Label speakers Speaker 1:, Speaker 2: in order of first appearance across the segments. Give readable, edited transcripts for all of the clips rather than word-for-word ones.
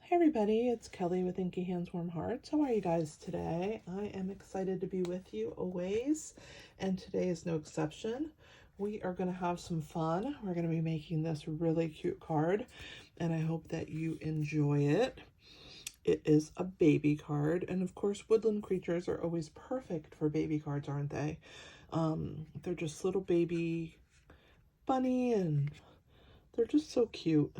Speaker 1: Hey everybody, it's Kelly with Inky Hands Warm Hearts. How are you guys today? I am excited to be with you always, and today is no exception. We are going to have some fun. We're going to be making this really cute card, and I hope that you enjoy it. It is a baby card, and of course woodland creatures are always perfect for baby cards, aren't they? They're just little baby bunny, and they're just so cute.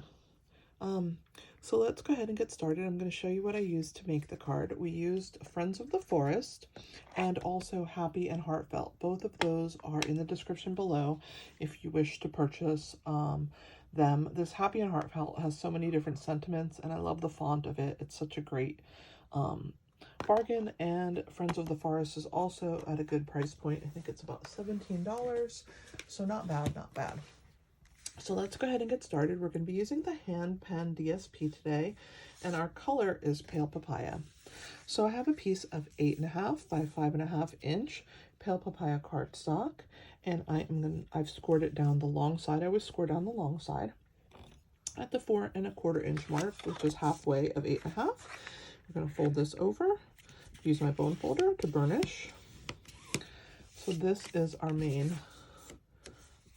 Speaker 1: So let's go ahead and get started. I'm going to show you what I used to make the card. We used Friends of the Forest and also Happy and Heartfelt. Both of those are in the description below if you wish to purchase them. This Happy and Heartfelt has so many different sentiments, and I love the font of it. It's such a great bargain, and Friends of the Forest is also at a good price point. I think it's about $17, so not bad, not bad. So let's go ahead and get started. We're going to be using the hand pen DSP today, and our color is Pale Papaya. So I have a piece of 8.5 by 5.5 inch Pale Papaya cardstock, and I've scored it down the long side. I always score down the long side at the 4.25 inch mark, which is halfway of 8.5. We're going to fold this over, use my bone folder to burnish. So this is our main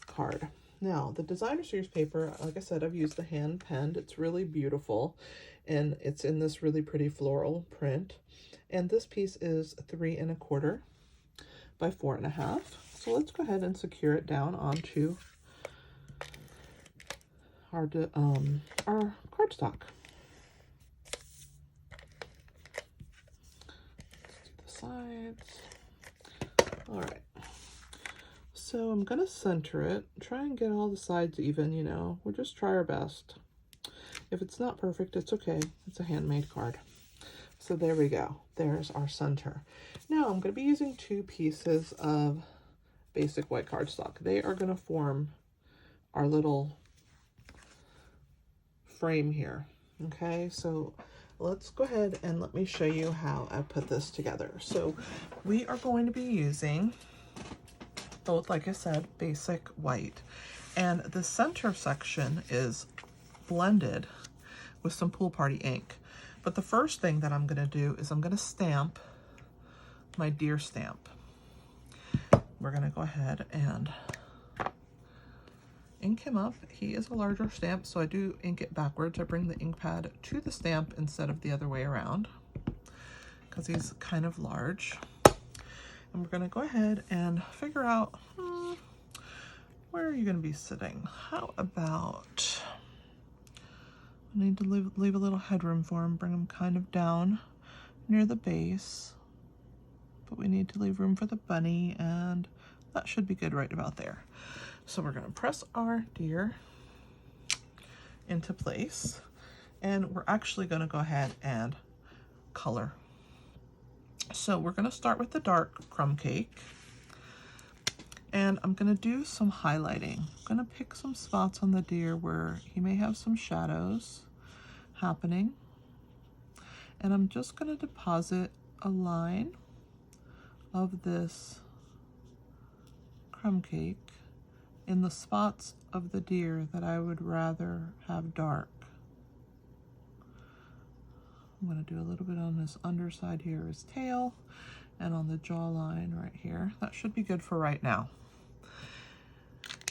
Speaker 1: card. Now, the designer series paper, like I said, I've used the hand penned. It's really beautiful, and it's in this really pretty floral print. And this piece is 3.25 by 4.5. So let's go ahead and secure it down onto our cardstock. Let's do the sides. All right. So I'm going to center it, try and get all the sides even, you know. We'll just try our best. If it's not perfect, it's okay. It's a handmade card. So there we go. There's our center. Now I'm going to be using 2 pieces of basic white cardstock. They are going to form our little frame here. Okay, so let's go ahead and let me show you how I put this together. So we are going to be using both, like I said, basic white, and the center section is blended with some Pool Party ink. But the first thing that I'm going to do is I'm going to stamp my deer stamp. We're going to go ahead and ink him up. He is a larger stamp, so I do ink it backwards. I bring the ink pad to the stamp instead of the other way around because he's kind of large. And we're going to go ahead and figure out, where are you going to be sitting? How about, I need to leave a little headroom for him, bring him kind of down near the base. But we need to leave room for the bunny, and that should be good right about there. So we're going to press our deer into place, and we're actually going to go ahead and color. So we're going to start with the dark crumb cake, and I'm going to do some highlighting. I'm going to pick some spots on the deer where he may have some shadows happening, and I'm just going to deposit a line of this crumb cake in the spots of the deer that I would rather have dark. I'm going to do a little bit on this underside here, his tail, and on the jawline right here. That should be good for right now.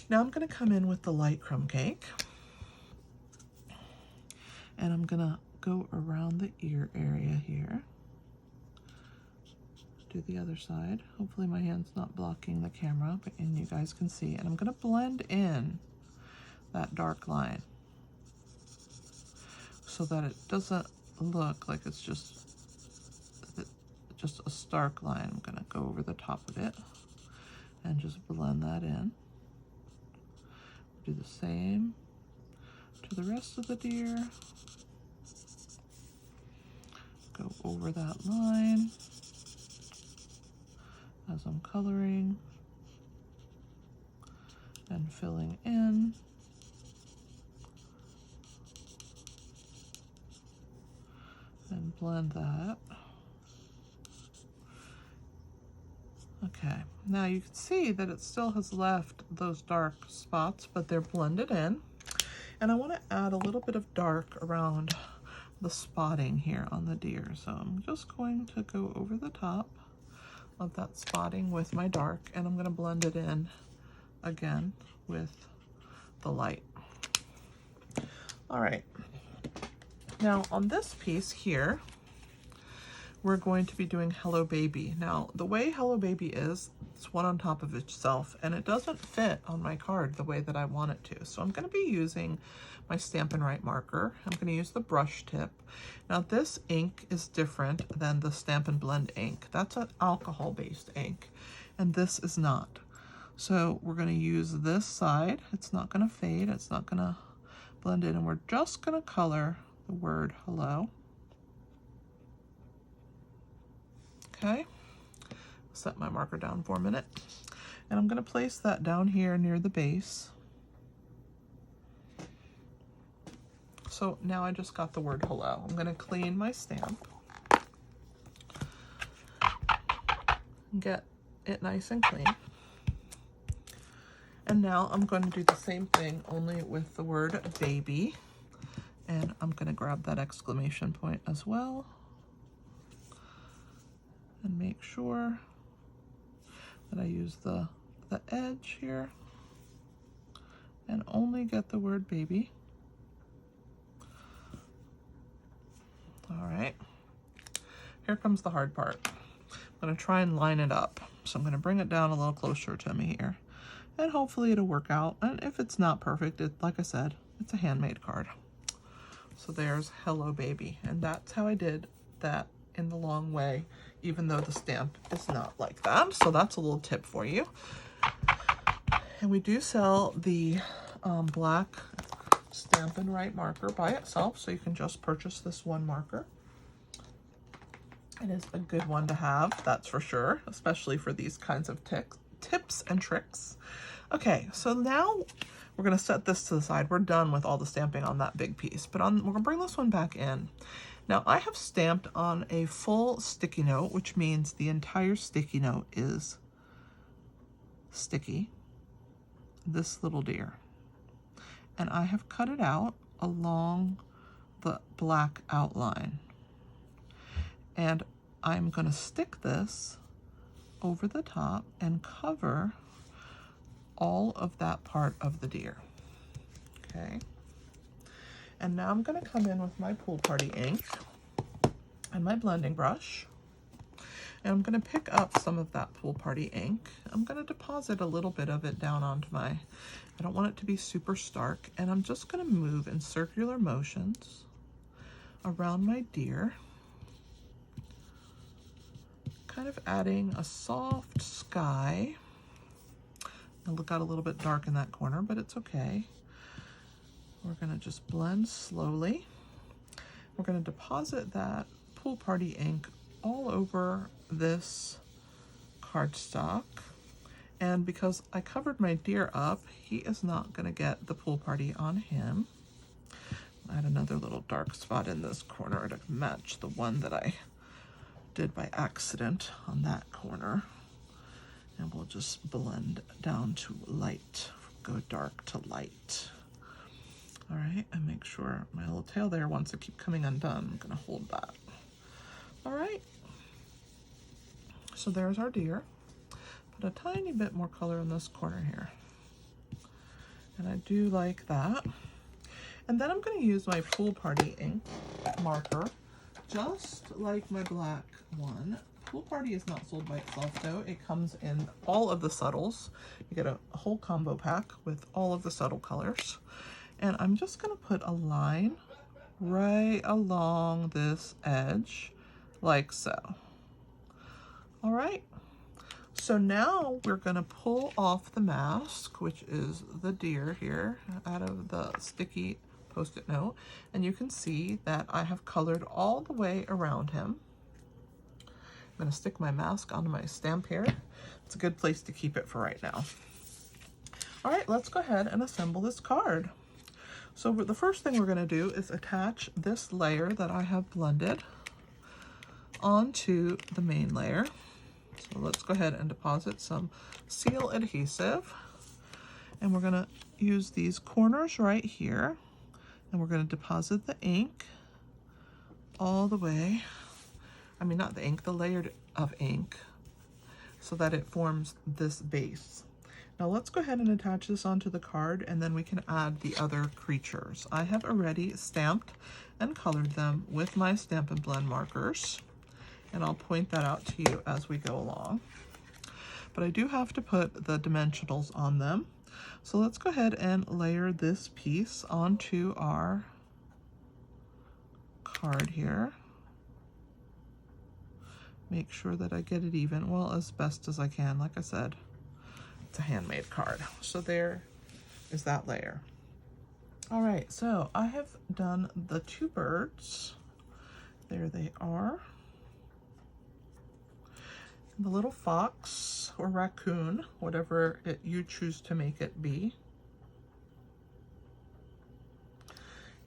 Speaker 1: Now I'm going to come in with the light crumb cake, and I'm going to go around the ear area here. Do the other side. Hopefully my hand's not blocking the camera, and you guys can see. And I'm going to blend in that dark line so that it doesn't look like it's just a stark line. I'm going to go over the top of it and just blend that in. Do the same to the rest of the deer. Go over that line as I'm coloring and filling in. And blend that. Okay, now you can see that it still has left those dark spots, but they're blended in. And I want to add a little bit of dark around the spotting here on the deer. So I'm just going to go over the top of that spotting with my dark, and I'm going to blend it in again with the light. All right, now on this piece here, we're going to be doing Hello Baby. Now, the way Hello Baby is, it's one on top of itself, and it doesn't fit on my card the way that I want it to. So I'm going to be using my Stampin' Up marker. I'm going to use the brush tip. Now, this ink is different than the Stampin' Blend ink. That's an alcohol-based ink, and this is not. So we're going to use this side. It's not going to fade. It's not going to blend in, and we're just going to color the word hello. Okay, set my marker down for a minute, and I'm going to place that down here near the base. So now I just got the word hello. I'm going to clean my stamp, get it nice and clean, and now I'm going to do the same thing, only with the word baby, and I'm going to grab that exclamation point as well. And make sure that I use the edge here and only get the word baby. All right, here comes the hard part. I'm going to try and line it up. So I'm going to bring it down a little closer to me here, and hopefully it'll work out. And if it's not perfect, like I said, it's a handmade card. So there's Hello Baby, and that's how I did that in the long way, even though the stamp is not like that. So that's a little tip for you. And we do sell the black Stampin' Up marker by itself, so you can just purchase this one marker. It is a good one to have, that's for sure, especially for these kinds of tips and tricks. Okay, so now we're going to set this to the side. We're done with all the stamping on that big piece, but we're going to bring this one back in. Now, I have stamped on a full sticky note, which means the entire sticky note is sticky, this little deer. And I have cut it out along the black outline. And I'm going to stick this over the top and cover all of that part of the deer. Okay. And now I'm going to come in with my Pool Party ink and my blending brush. And I'm going to pick up some of that Pool Party ink. I'm going to deposit a little bit of it down onto I don't want it to be super stark. And I'm just going to move in circular motions around my deer, kind of adding a soft sky. It got a little bit dark in that corner, but it's okay. We're going to just blend slowly. We're going to deposit that Pool Party ink all over this cardstock. And because I covered my deer up, he is not going to get the Pool Party on him. Add another little dark spot in this corner to match the one that I did by accident on that corner. And we'll just blend down to light, go dark to light. All right, and make sure my little tail there wants to keep coming undone. I'm gonna hold that. All right, so there's our deer. Put a tiny bit more color in this corner here. And I do like that. And then I'm gonna use my Pool Party ink marker, just like my black one. Pool Party is not sold by itself though. It comes in all of the subtles. You get a whole combo pack with all of the subtle colors. And I'm just going to put a line right along this edge, like so. All right. So now we're going to pull off the mask, which is the deer here, out of the sticky Post-it note. And you can see that I have colored all the way around him. I'm going to stick my mask onto my stamp here. It's a good place to keep it for right now. All right, let's go ahead and assemble this card. So the first thing we're going to do is attach this layer that I have blended onto the main layer. So let's go ahead and deposit some seal adhesive. And we're going to use these corners right here. And we're going to deposit the ink all the way. I mean, not the ink, the layer of ink, so that it forms this base. Now let's go ahead and attach this onto the card, and then we can add the other creatures. I have already stamped and colored them with my Stampin' Blend markers, and I'll point that out to you as we go along. But I do have to put the dimensionals on them. So let's go ahead and layer this piece onto our card here. Make sure that I get it even, well, as best as I can. Like I said, it's a handmade card. So there is that layer. All right, so I have done the two birds. There they are. The little fox or raccoon, whatever you choose to make it be.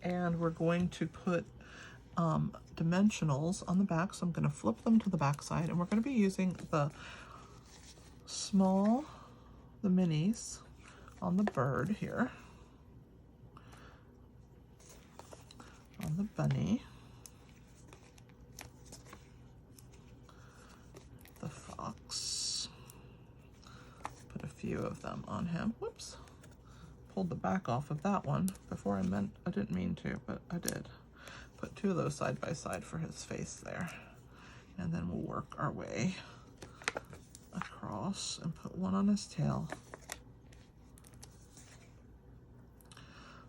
Speaker 1: And we're going to put dimensionals on the back, so I'm going to flip them to the back side, and we're going to be using the minis on the bird here, on the bunny, the fox, put a few of them on him. Whoops, pulled the back off of that one before I didn't mean to, but I did. Put two of those side by side for his face there, and then we'll work our way across and put one on his tail.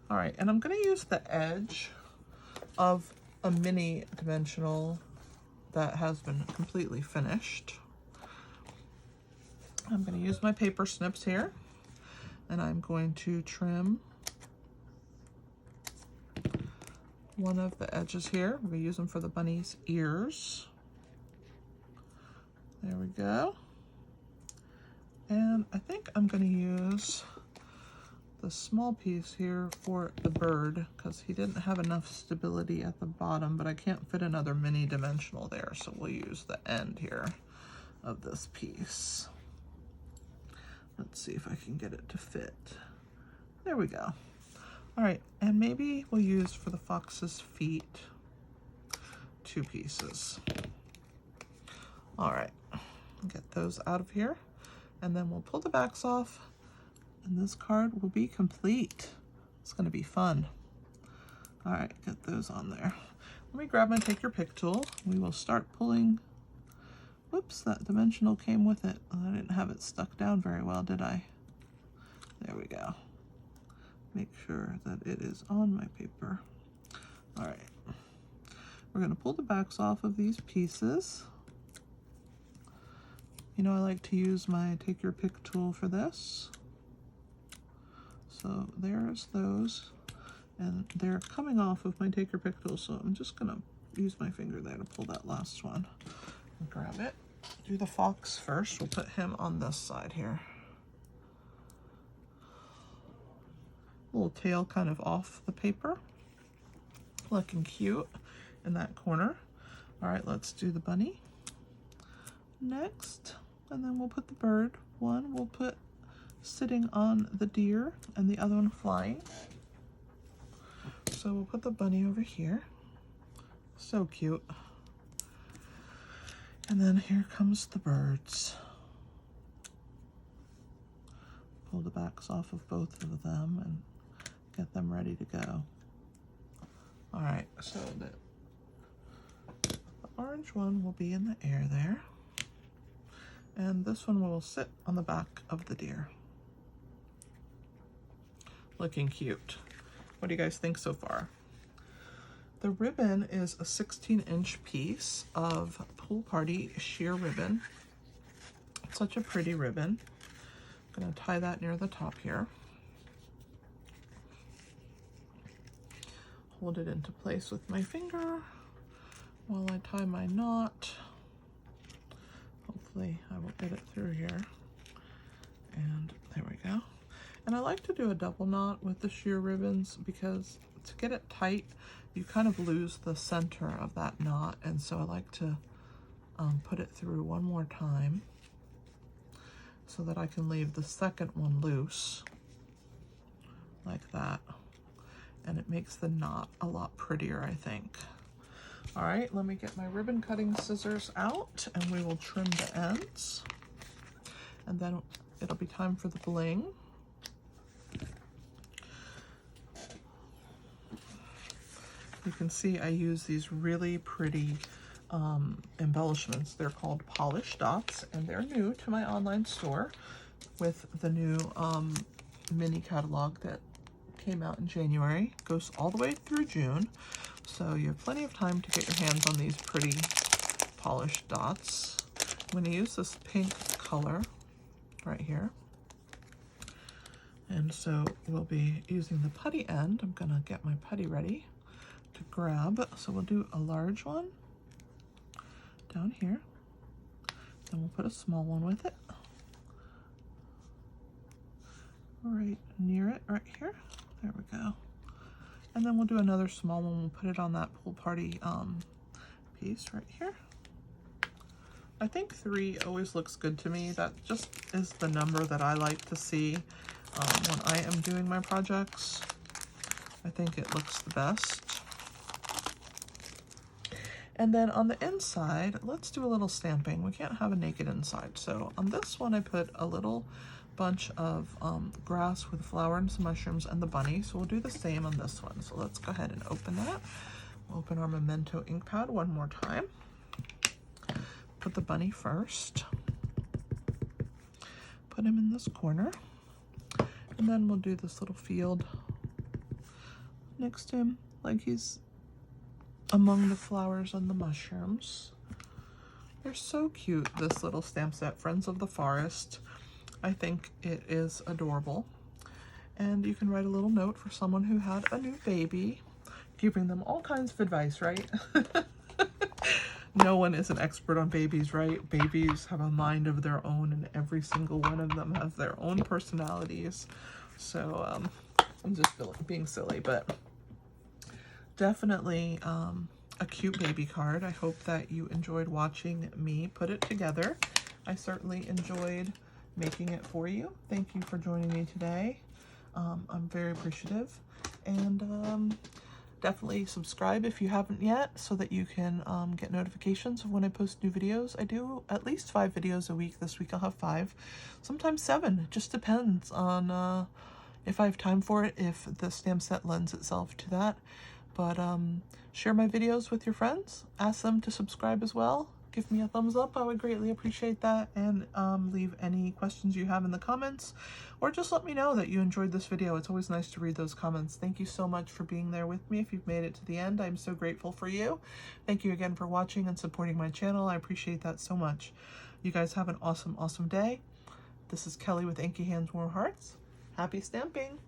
Speaker 1: All right, and I'm going to use the edge of a mini dimensional that has been completely finished. I'm going to use my paper snips here, and I'm going to trim one of the edges here. We're going to use them for the bunny's ears. There we go. And I think I'm going to use the small piece here for the bird, because he didn't have enough stability at the bottom, but I can't fit another mini dimensional there, so we'll use the end here of this piece. Let's see if I can get it to fit. There we go. All right, and maybe we'll use for the fox's feet two pieces. All right, get those out of here, and then we'll pull the backs off, and this card will be complete. It's going to be fun. All right, get those on there. Let me grab my Take Your Pick tool. We will start pulling. Whoops, that dimensional came with it. I didn't have it stuck down very well, did I? There we go. Make sure that it is on my paper. All right, we're going to pull the backs off of these pieces. You know, I like to use my Take Your Pick tool for this. So there's those, and they're coming off of my Take Your Pick tool, so I'm just going to use my finger there to pull that last one. Grab it. Do the fox first. We'll put him on this side here. Little tail kind of off the paper, looking cute in that corner. All right, let's do the bunny next, and then we'll put the bird. One we'll put sitting on the deer and the other one flying. So we'll put the bunny over here. So cute. And then here comes the birds. Pull the backs off of both of them and get them ready to go. All right, so the orange one will be in the air there, and this one will sit on the back of the deer. Looking cute. What do you guys think so far? The ribbon is a 16-inch piece of Pool Party sheer ribbon. It's such a pretty ribbon. I'm going to tie that near the top here. Hold it into place with my finger while I tie my knot. Hopefully I will get it through here. And there we go. And I like to do a double knot with the sheer ribbons, because to get it tight, you kind of lose the center of that knot. And so I like to put it through one more time so that I can leave the second one loose like that. And it makes the knot a lot prettier, I think. All right, let me get my ribbon cutting scissors out and we will trim the ends. And then it'll be time for the bling. You can see I use these really pretty embellishments. They're called polished dots, and they're new to my online store with the new mini catalog that came out in January. Goes all the way through June, so you have plenty of time to get your hands on these pretty polished dots. I'm going to use this pink color right here, and so we'll be using the putty end. I'm going to get my putty ready to grab, so we'll do a large one down here, then we'll put a small one with it right near it right here. There we go. And then we'll do another small one. We'll put it on that pool party piece right here. I think 3 always looks good to me. That just is the number that I like to see when I am doing my projects. I think it looks the best. And then on the inside, let's do a little stamping. We can't have a naked inside. So on this one, I put a little bunch of grass with flower and some mushrooms and the bunny. So we'll do the same on this one. So let's go ahead and open that. We'll open our Memento ink pad one more time. Put the bunny first. Put him in this corner. And then we'll do this little field next to him, like he's among the flowers and the mushrooms. They're so cute, this little stamp set, Friends of the Forest. I think it is adorable. And you can write a little note for someone who had a new baby, giving them all kinds of advice, right? No one is an expert on babies, right? Babies have a mind of their own, and every single one of them has their own personalities. So I'm just being silly, but definitely a cute baby card. I hope that you enjoyed watching me put it together. I certainly enjoyed making it for you. Thank you for joining me today. I'm very appreciative, and definitely subscribe if you haven't yet so that you can get notifications of when I post new videos. I do at least 5 videos a week. This week I'll have 5, sometimes 7. It just depends on if I have time for it, if the stamp set lends itself to that. But share my videos with your friends. Ask them to subscribe as well. Give me a thumbs up. I would greatly appreciate that. And leave any questions you have in the comments, or just let me know that you enjoyed this video. It's always nice to read those comments. Thank you so much for being there with me. If you've made it to the end, I'm so grateful for you. Thank you again for watching and supporting my channel. I appreciate that so much. You guys have an awesome, awesome day. This is Kelly with Inky Hands Warm Hearts. Happy stamping!